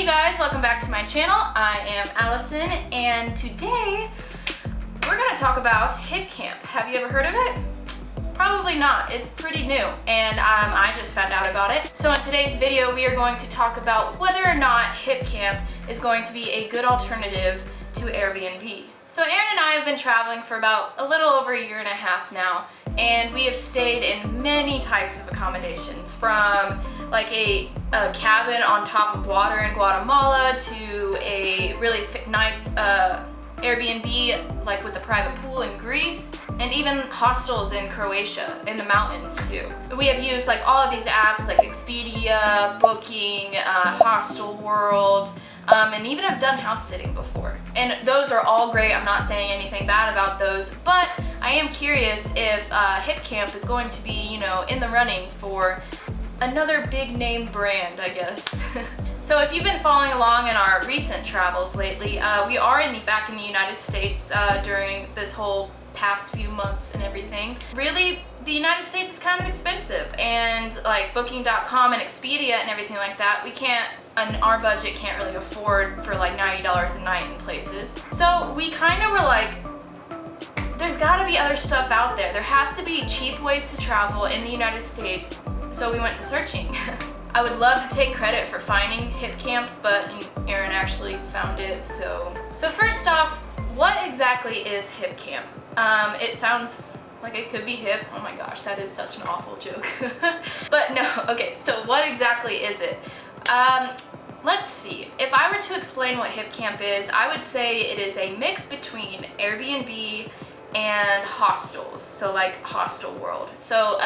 Hey guys, welcome back to my channel. I am Allison, and today we're gonna talk about HipCamp. Have you ever heard of it? Probably not. It's pretty new, and I just found out about it. So in today's video, we are going to talk about whether or not HipCamp is going to be a good alternative to Airbnb. So Aaron and I have been traveling for about a little over a year and a half now, and we have stayed in many types of accommodations, from like a cabin on top of water in Guatemala to a really nice Airbnb like with a private pool in Greece, and even hostels in Croatia in the mountains too. We have used like all of these apps like Expedia, Booking, Hostel World, and even I've done house sitting before. And those are all great. I'm not saying anything bad about those, but I am curious if HipCamp is going to be, you know, in the running for another big name brand, I guess. So if you've been following along in our recent travels lately, we are back in the United States during this whole past few months and everything. Really, the United States is kind of expensive, and like Booking.com and Expedia and everything like that, we can't, and our budget can't really afford for like $90 a night in places. So we kind of were like, there's gotta be other stuff out there. There has to be cheap ways to travel in the United States. So we went to searching. I would love to take credit for finding HipCamp, but Aaron actually found it. So first off, what exactly is HipCamp? It sounds like it could be hip. Oh my gosh, that is such an awful joke. But no, okay, so what exactly is it? Let's see. If I were to explain what HipCamp is, I would say it is a mix between Airbnb and hostels, so like Hostel World. So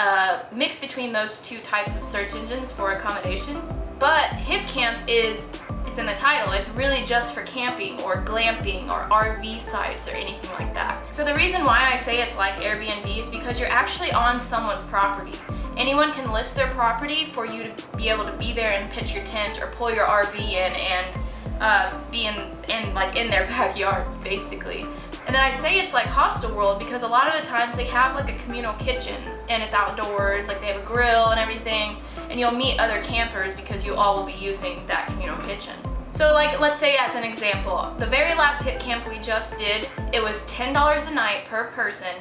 mix between those two types of search engines for accommodations. But HipCamp it's in the title. It's really just for camping or glamping or RV sites or anything like that. So the reason why I say it's like Airbnb is because you're actually on someone's property. Anyone can list their property for you to be able to be there and pitch your tent or pull your RV in and be in their backyard, basically. And then I say it's like Hostel World because a lot of the times they have like a communal kitchen and it's outdoors, like they have a grill and everything, and you'll meet other campers because you all will be using that communal kitchen. So like, let's say as an example, the very last HipCamp we just did, it was $10 a night per person,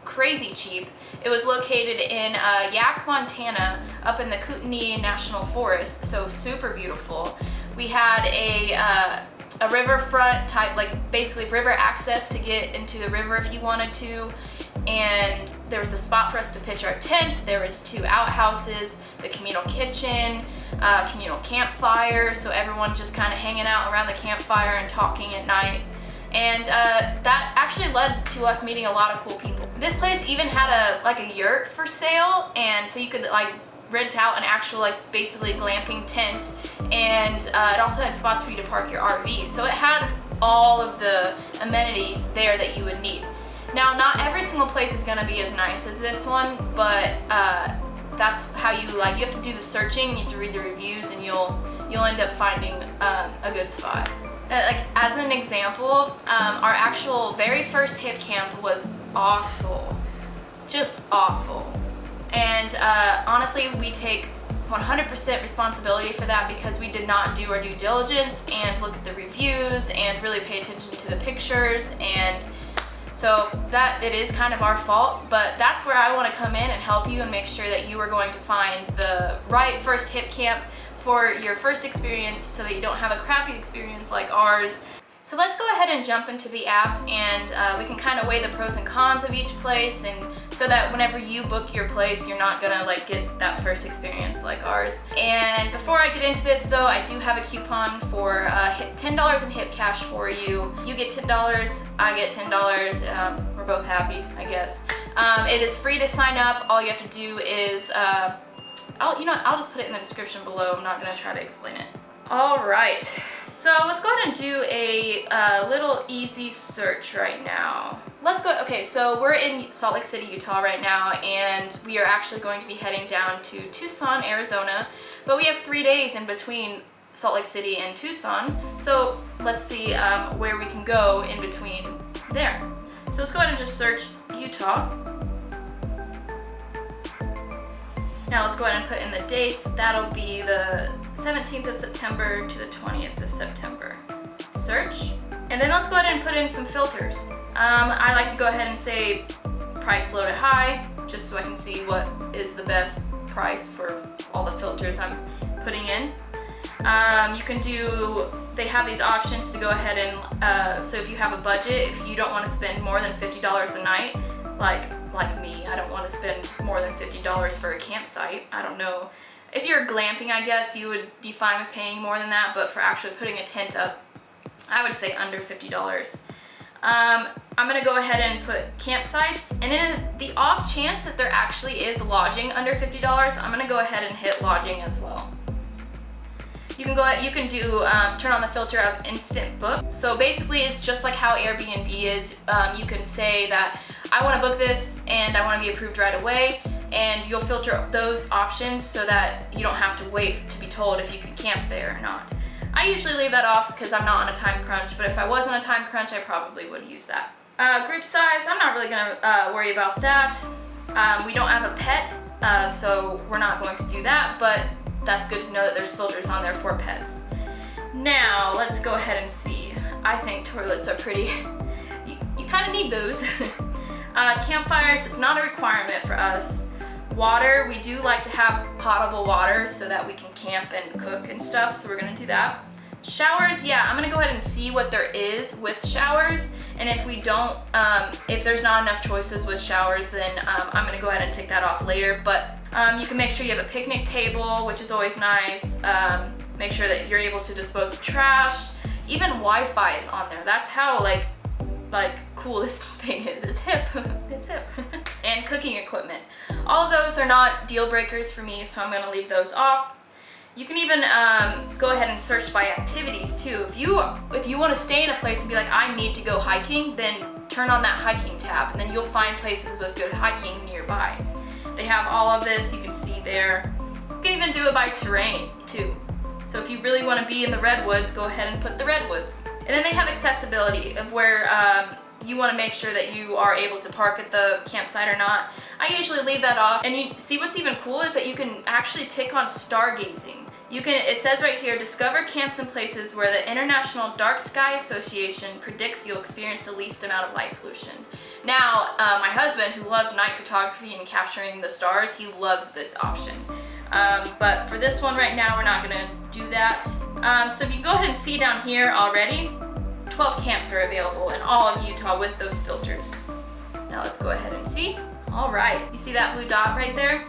crazy cheap. It was located in Yak, Montana, up in the Kootenai National Forest, so super beautiful. We had a riverfront type, like basically river access to get into the river if you wanted to, and there was a spot for us to pitch our tent. There was 2 outhouses, the communal kitchen, communal campfire, so everyone just kind of hanging out around the campfire and talking at night. And that actually led to us meeting a lot of cool people. This place even had a yurt for sale, and so you could like rent out an actual like basically glamping tent, and it also had spots for you to park your RV. So it had all of the amenities there that you would need. Now, not every single place is gonna be as nice as this one, but that's how you have to do the searching, you have to read the reviews, and you'll end up finding a good spot. Like as an example, our actual very first HipCamp was awful, just awful. And honestly, we take 100% responsibility for that because we did not do our due diligence and look at the reviews and really pay attention to the pictures, and so that it is kind of our fault. But that's where I want to come in and help you and make sure that you are going to find the right first HipCamp for your first experience so that you don't have a crappy experience like ours. So let's go ahead and jump into the app, and we can kind of weigh the pros and cons of each place, and so that whenever you book your place, you're not gonna like get that first experience like ours. And before I get into this though, I do have a coupon for $10 in Hip Cash for you. You get $10, I get $10. We're both happy, I guess. It is free to sign up. All you have to do is, I'll just put it in the description below. I'm not gonna try to explain it. All right, so let's go ahead and do a little easy search right now. Let's go, okay, so we're in Salt Lake City, Utah right now, and we are actually going to be heading down to Tucson, Arizona, but we have 3 days in between Salt Lake City and Tucson, so let's see where we can go in between there. So let's go ahead and just search Utah. Now let's go ahead and put in the dates. That'll be the 17th of September to the 20th of September. Search. And then let's go ahead and put in some filters. I like to go ahead and say price low to high, just so I can see what is the best price for all the filters I'm putting in. You can do, they have these options to go ahead and, so if you have a budget, if you don't want to spend more than $50 a night, like me, I don't want to spend more than $50 for a campsite. I don't know. If you're glamping, I guess you would be fine with paying more than that, but for actually putting a tent up, I would say under $50. I'm gonna go ahead and put campsites, and in the off chance that there actually is lodging under $50, I'm gonna go ahead and hit lodging as well. You can do turn on the filter of instant book. So basically it's just like how Airbnb is. You can say that I want to book this and I want to be approved right away, and you'll filter those options so that you don't have to wait to be told if you can camp there or not. I usually leave that off because I'm not on a time crunch, but if I was on a time crunch, I probably would use that. Group size, I'm not really gonna worry about that. We don't have a pet, so we're not going to do that, but that's good to know that there's filters on there for pets. Now, let's go ahead and see. I think toilets are pretty, you kind of need those. Campfires, it's not a requirement for us. Water, we do like to have potable water so that we can camp and cook and stuff, so we're gonna do that. Showers, yeah, I'm gonna go ahead and see what there is with showers, and if we don't, if there's not enough choices with showers, then I'm gonna go ahead and take that off later, but you can make sure you have a picnic table, which is always nice. Make sure that you're able to dispose of trash. Even Wi-Fi is on there. That's how like cool this thing is. It's hip. It's hip. And cooking equipment. All of those are not deal breakers for me, so I'm gonna leave those off. You can even go ahead and search by activities too. If you want to stay in a place and be like, I need to go hiking, then turn on that hiking tab, and then you'll find places with good hiking nearby. They have all of this, you can see there. You can even do it by terrain too. So if you really want to be in the redwoods, go ahead and put the redwoods. And then they have accessibility of where you want to make sure that you are able to park at the campsite or not. I usually leave that off. And you see what's even cool is that you can actually tick on stargazing. It says right here, discover camps and places where the International Dark Sky Association predicts you'll experience the least amount of light pollution. Now, my husband, who loves night photography and capturing the stars, he loves this option. But for this one right now, we're not gonna do that. So if you go ahead and see down here already, 12 camps are available in all of Utah with those filters. Now let's go ahead and see. All right, you see that blue dot right there?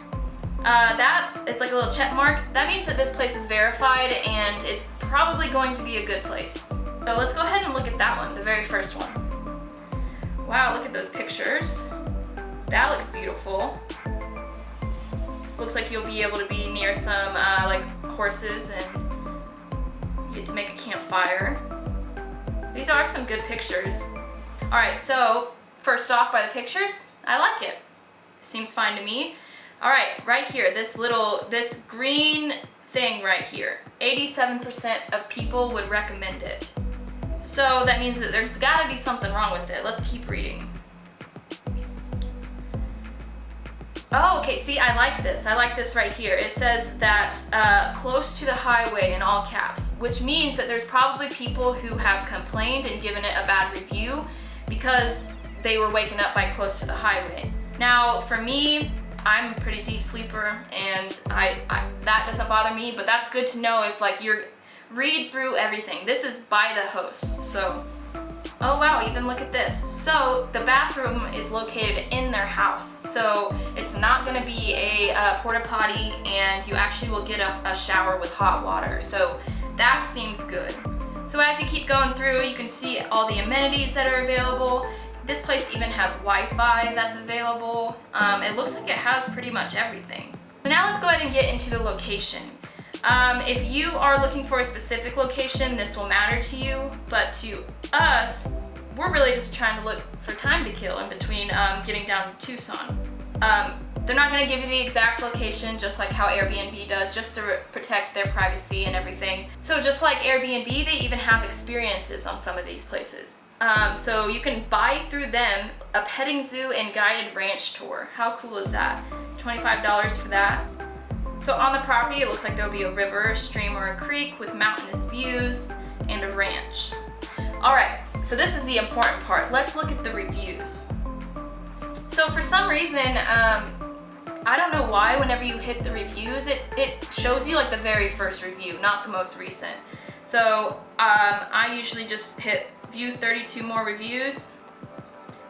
It's like a little check mark. That means that this place is verified and it's probably going to be a good place. So let's go ahead and look at that one, the very first one. Wow, look at those pictures. That looks beautiful. Looks like you'll be able to be near some like horses and you get to make a campfire. These are some good pictures. All right, so first off by the pictures, I like it. Seems fine to me. All right, right here, this green thing right here, 87% of people would recommend it. So that means that there's gotta be something wrong with it. Let's keep reading. Oh, okay, see, I like this. I like this right here. It says that close to the highway in all caps, which means that there's probably people who have complained and given it a bad review because they were waking up by close to the highway. Now, for me, I'm a pretty deep sleeper and that doesn't bother me, but that's good to know if like you're read through everything. This is by the host, so. Oh wow, even look at this. So the bathroom is located in their house. So it's not gonna be a porta potty and you actually will get a shower with hot water. So that seems good. So as you keep going through, you can see all the amenities that are available. This place even has Wi-Fi that's available. It looks like it has pretty much everything. So now let's go ahead and get into the location. If you are looking for a specific location, this will matter to you, but to us, we're really just trying to look for time to kill in between getting down to Tucson. They're not going to give you the exact location, just like how Airbnb does, just to protect their privacy and everything. So just like Airbnb, they even have experiences on some of these places. So you can buy through them a petting zoo and guided ranch tour. How cool is that? $25 for that. So on the property, it looks like there'll be a river, a stream, or a creek with mountainous views and a ranch. All right, so this is the important part. Let's look at the reviews. So for some reason, I don't know why whenever you hit the reviews, it shows you like the very first review, not the most recent. So I usually just hit view 32 more reviews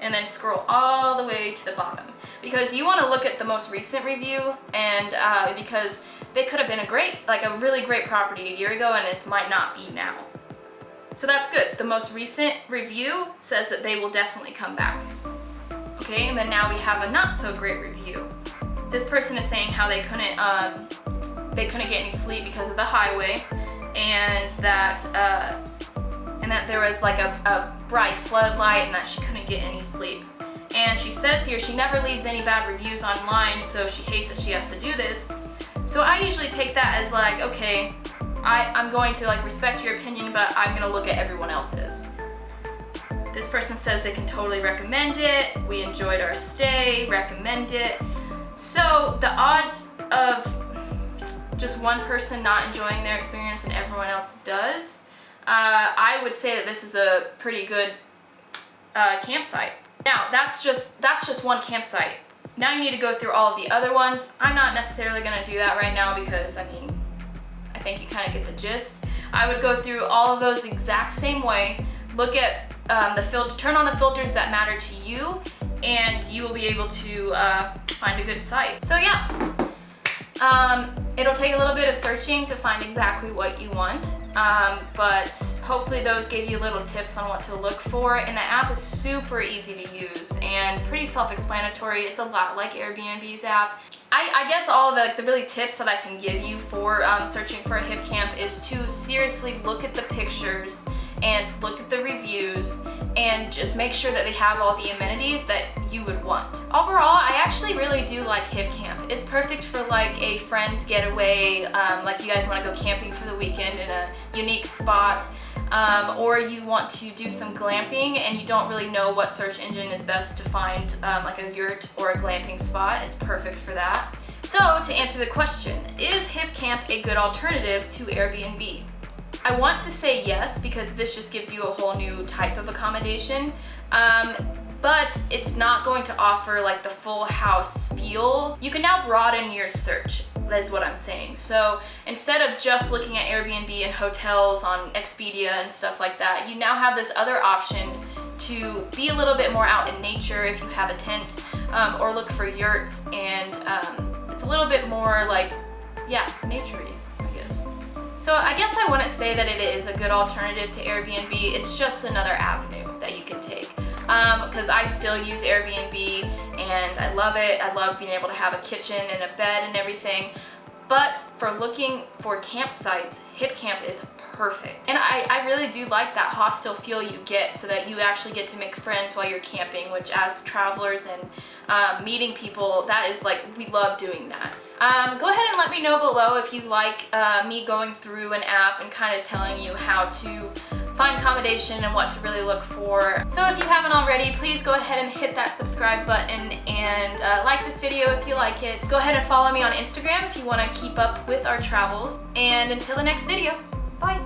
and then scroll all the way to the bottom, because you want to look at the most recent review, and because they could have been a really great property a year ago and it might not be now. So that's good. The most recent review says that they will definitely come back. Okay, and then now we have a not so great review. This person is saying how they couldn't get any sleep because of the highway, and that there was like a bright floodlight and that she couldn't get any sleep. And she says here she never leaves any bad reviews online, so she hates that she has to do this. So I usually take that as like, okay, I'm going to like respect your opinion, but I'm gonna look at everyone else's. This person says they can totally recommend it. We enjoyed our stay, recommend it. So the odds of just one person not enjoying their experience and everyone else does, I would say that this is a pretty good campsite. Now that's just one campsite. Now you need to go through all of the other ones. I'm not necessarily gonna do that right now because I think you kind of get the gist. I would go through all of those the exact same way. Look at turn on the filters that matter to you, and you will be able to find a good site. So yeah, it'll take a little bit of searching to find exactly what you want, but hopefully those gave you little tips on what to look for. And the app is super easy to use and pretty self-explanatory. It's a lot like Airbnb's app. I guess all of the really tips that I can give you for searching for a HipCamp is to seriously look at the pictures and look at the reviews and just make sure that they have all the amenities that you would want. Overall, I actually really do like HipCamp. It's perfect for like a friend's getaway, like you guys want to go camping for the weekend in a unique spot, or you want to do some glamping and you don't really know what search engine is best to find like a yurt or a glamping spot. It's perfect for that. So to answer the question, is HipCamp a good alternative to Airbnb? I want to say yes, because this just gives you a whole new type of accommodation, but it's not going to offer like the full house feel. You can now broaden your search, is what I'm saying. So instead of just looking at Airbnb and hotels on Expedia and stuff like that, you now have this other option to be a little bit more out in nature if you have a tent, or look for yurts, and it's a little bit more like, yeah, nature-y, I guess. So I guess I wouldn't say that it is a good alternative to Airbnb. It's just another avenue that you can take. Because I still use Airbnb and I love it. I love being able to have a kitchen and a bed and everything. But for looking for campsites, HipCamp is perfect. And I really do like that hostel feel you get, so that you actually get to make friends while you're camping, which as travelers and meeting people, that is like, we love doing that. Go ahead and let me know below if you like me going through an app and kind of telling you how to find accommodation and what to really look for. So if you haven't already, please go ahead and hit that subscribe button and like this video if you like it. Go ahead and follow me on Instagram if you want to keep up with our travels. And until the next video, bye.